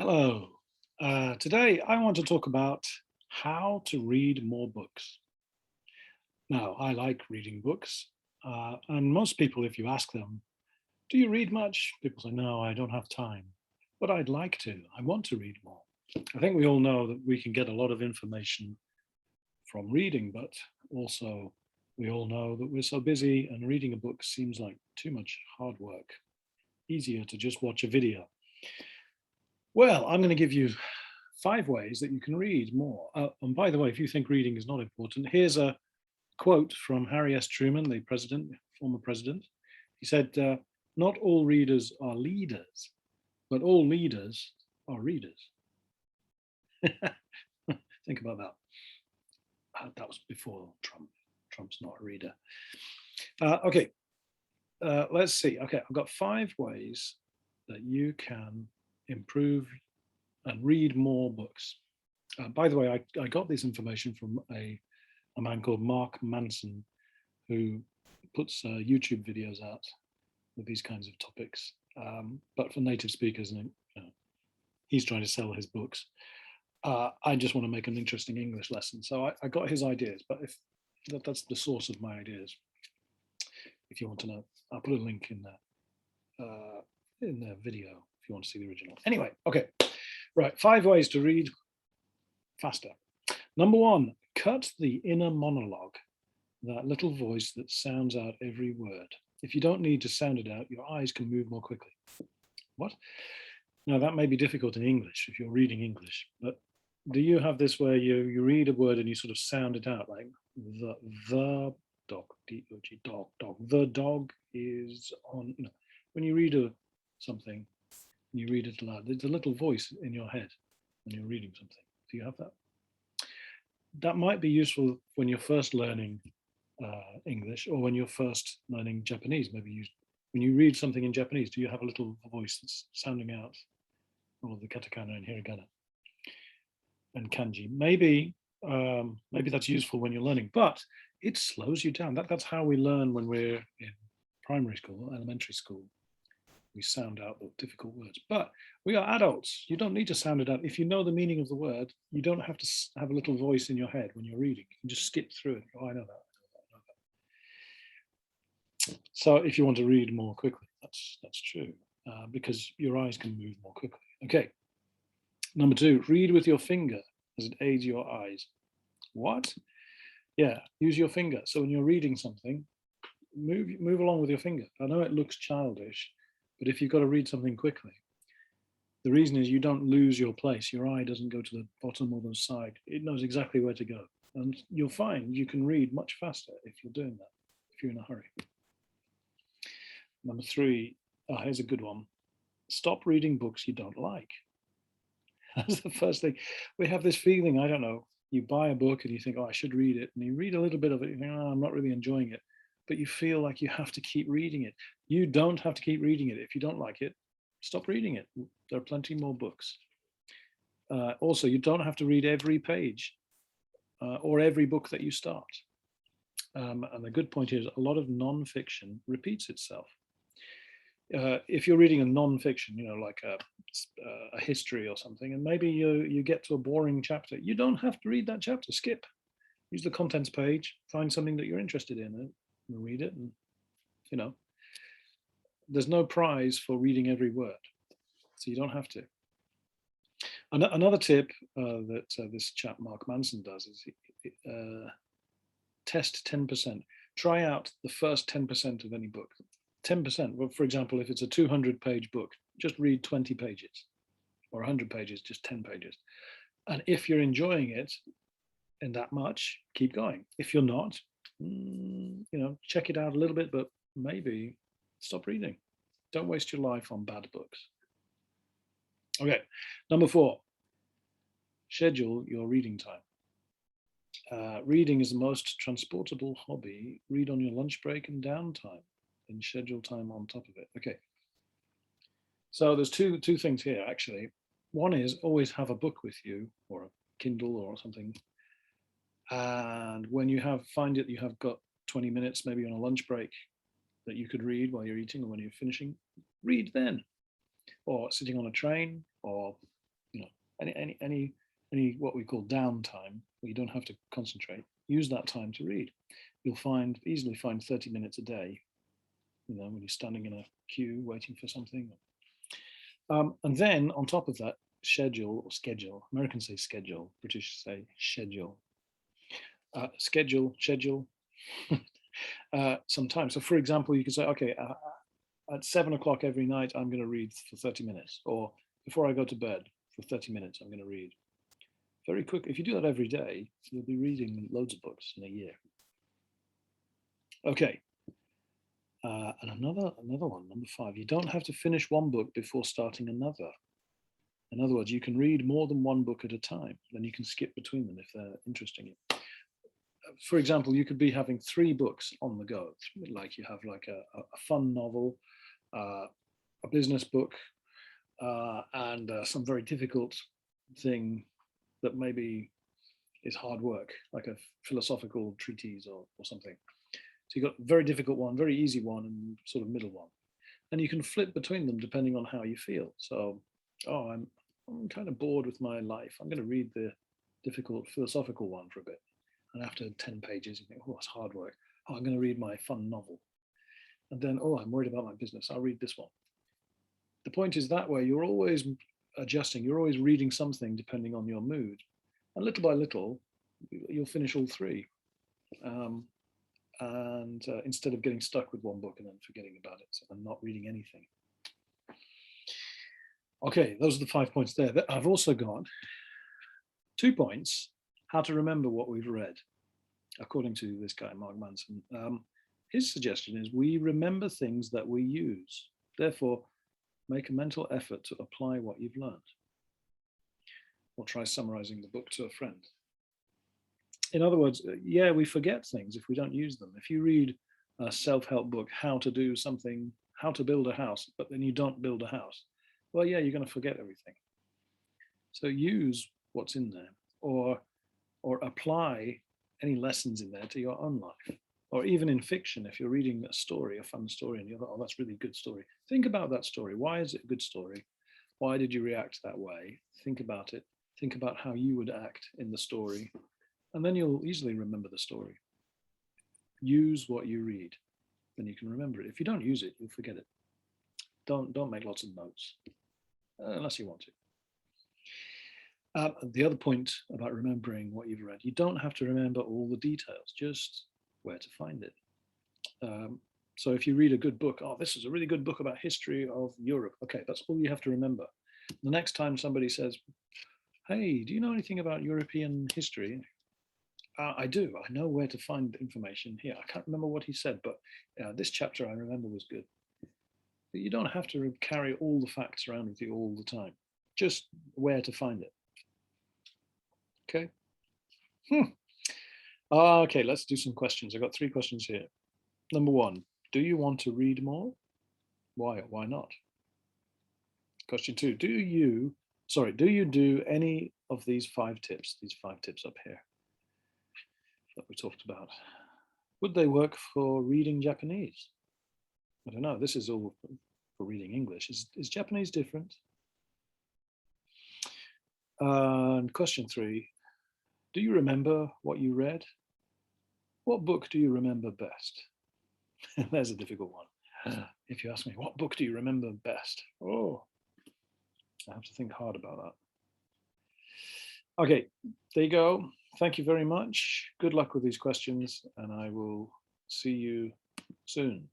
Hello. Today I want to talk about how to read more books. Now, I like reading books, and most people, if you ask them, do you read much? People say, no, I don't have time, but I'd like to. I want to read more. I think we all know that we can get a lot of information from reading, but also we all know that we're so busy and reading a book seems like too much hard work. Easier to just watch a video. Well, I'm going to give you 5 ways that you can read more. And by the way, if you think reading is not important, here's a quote from Harry S. Truman, the president, former president. He said, "Not all readers are leaders, but all leaders are readers." Think about that. That was before Trump. Trump's not a reader. Okay, let's see. Okay, I've got 5 ways that you can improve and read more books. By the way, I got this information from a man called Mark Manson, who puts YouTube videos out with these kinds of topics, but for native speakers, and he's trying to sell his books. I just want to make an interesting English lesson, so I got his ideas. But if that's the source of my ideas, if you want to know, I'll put a link in the video if you want to see the original. Anyway, okay, right. 5 ways to read faster. Number 1, cut the inner monologue, that little voice that sounds out every word. If you don't need to sound it out, your eyes can move more quickly. What? Now, that may be difficult in English if you're reading English, but do you have this where you read a word and you sort of sound it out, like the dog, D-O-G, dog, dog. The dog is on, when you read something, and you read it aloud, there's a little voice in your head when you're reading something. Do you have that? That might be useful when you're first learning English, or when you're first learning Japanese. Maybe when you read something in Japanese, do you have a little voice that's sounding out all of the katakana and hiragana and kanji? Maybe that's useful when you're learning, but it slows you down. That's how we learn when we're in primary school, elementary school. We sound out the difficult words, but we are adults. You don't need to sound it out. If you know the meaning of the word, you don't have to have a little voice in your head when you're reading. You can just skip through it. Oh, I know that. So if you want to read more quickly, that's true, because your eyes can move more quickly. Okay. Number 2, read with your finger as it aids your eyes. What? Yeah, use your finger. So when you're reading something, move along with your finger. I know it looks childish, but if you've got to read something quickly, the reason is you don't lose your place. Your eye doesn't go to the bottom or the side. It knows exactly where to go. And you'll find you can read much faster if you're doing that, if you're in a hurry. Number 3, here's a good one. Stop reading books you don't like. That's the first thing. We have this feeling, I don't know, you buy a book and you think, oh, I should read it. And you read a little bit of it, you think, oh, I'm not really enjoying it. But you feel like you have to keep reading it. You don't have to keep reading it. If you don't like it, stop reading it. There are plenty more books. Also, you don't have to read every page or every book that you start. And the good point is a lot of non-fiction repeats itself. If you're reading a non-fiction, like a history or something, and maybe you get to a boring chapter, you don't have to read that chapter. Skip. Use the contents page, find something that you're interested in, and read it. And there's no prize for reading every word, so you don't have to. Another tip that this chap Mark Manson does is test 10%. Try out the first 10% of any book. 10%. Well, for example, if it's a 200-page book, just read 20 pages, or 100 pages, just 10 pages. And if you're enjoying it in that much, keep going. If you're not, check it out a little bit, but maybe stop reading. Don't waste your life on bad books. Okay, number 4, schedule your reading time. Reading is the most transportable hobby. Read on your lunch break and downtime, and schedule time on top of it. Okay. So there's two things here, actually. One is always have a book with you, or a Kindle or something. And when you find it, you have got 20 minutes, maybe on a lunch break, that you could read while you're eating or when you're finishing, read then. Or sitting on a train, or any what we call downtime, where you don't have to concentrate, use that time to read. You'll easily find 30 minutes a day, when you're standing in a queue waiting for something. And then on top of that, schedule. Americans say schedule, British say schedule. Schedule some time. So for example, you could say, okay, at 7 o'clock every night, I'm going to read for 30 minutes, or before I go to bed for 30 minutes, I'm going to read. Very quick. If you do that every day, you'll be reading loads of books in a year. Okay. And another one, number 5, you don't have to finish one book before starting another. In other words, you can read more than one book at a time. Then you can skip between them if they're interesting you. For example, you could be having 3 books on the go. Like you have like a fun novel, a business book, and some very difficult thing that maybe is hard work, like a philosophical treatise or something. So you've got a very difficult one, very easy one, and sort of middle one. And you can flip between them depending on how you feel. So, I'm kind of bored with my life. I'm going to read the difficult philosophical one for a bit. And after 10 pages, you think, it's hard work. I'm going to read my fun novel. And then, I'm worried about my business. I'll read this one. The point is that way, you're always adjusting. You're always reading something depending on your mood. And little by little, you'll finish all 3. And instead of getting stuck with one book and then forgetting about it and not reading anything. Okay, those are the 5 points there. I've also got 2 points, how to remember what we've read, according to this guy, Mark Manson. His suggestion is we remember things that we use. Therefore, make a mental effort to apply what you've learned. Or try summarizing the book to a friend. In other words, we forget things if we don't use them. If you read a self-help book, how to do something, how to build a house, but then you don't build a house, you're going to forget everything. So use what's in there, or apply any lessons in there to your own life. Or even in fiction, if you're reading a story, a fun story, and you're like, that's really a good story. Think about that story. Why is it a good story? Why did you react that way? Think about it. Think about how you would act in the story. And then you'll easily remember the story. Use what you read, then you can remember it. If you don't use it, you'll forget it. Don't make lots of notes, unless you want to. The other point about remembering what you've read, you don't have to remember all the details, just where to find it. So if you read a good book, this is a really good book about history of Europe. Okay, that's all you have to remember. The next time somebody says, hey, do you know anything about European history? I do. I know where to find information here. I can't remember what he said, but this chapter I remember was good. But you don't have to carry all the facts around with you all the time. Just where to find it. Okay. Okay, let's do some questions. I've got 3 questions here. Number 1, do you want to read more? Why? Why not? Question 2, do you do any of these 5 tips? These 5 tips up here that we talked about. Would they work for reading Japanese? I don't know. This is all for reading English. Is Japanese different? And question 3, do you remember what you read? What book do you remember best? There's a difficult one. If you ask me, what book do you remember best? I have to think hard about that. Okay, there you go. Thank you very much. Good luck with these questions, and I will see you soon.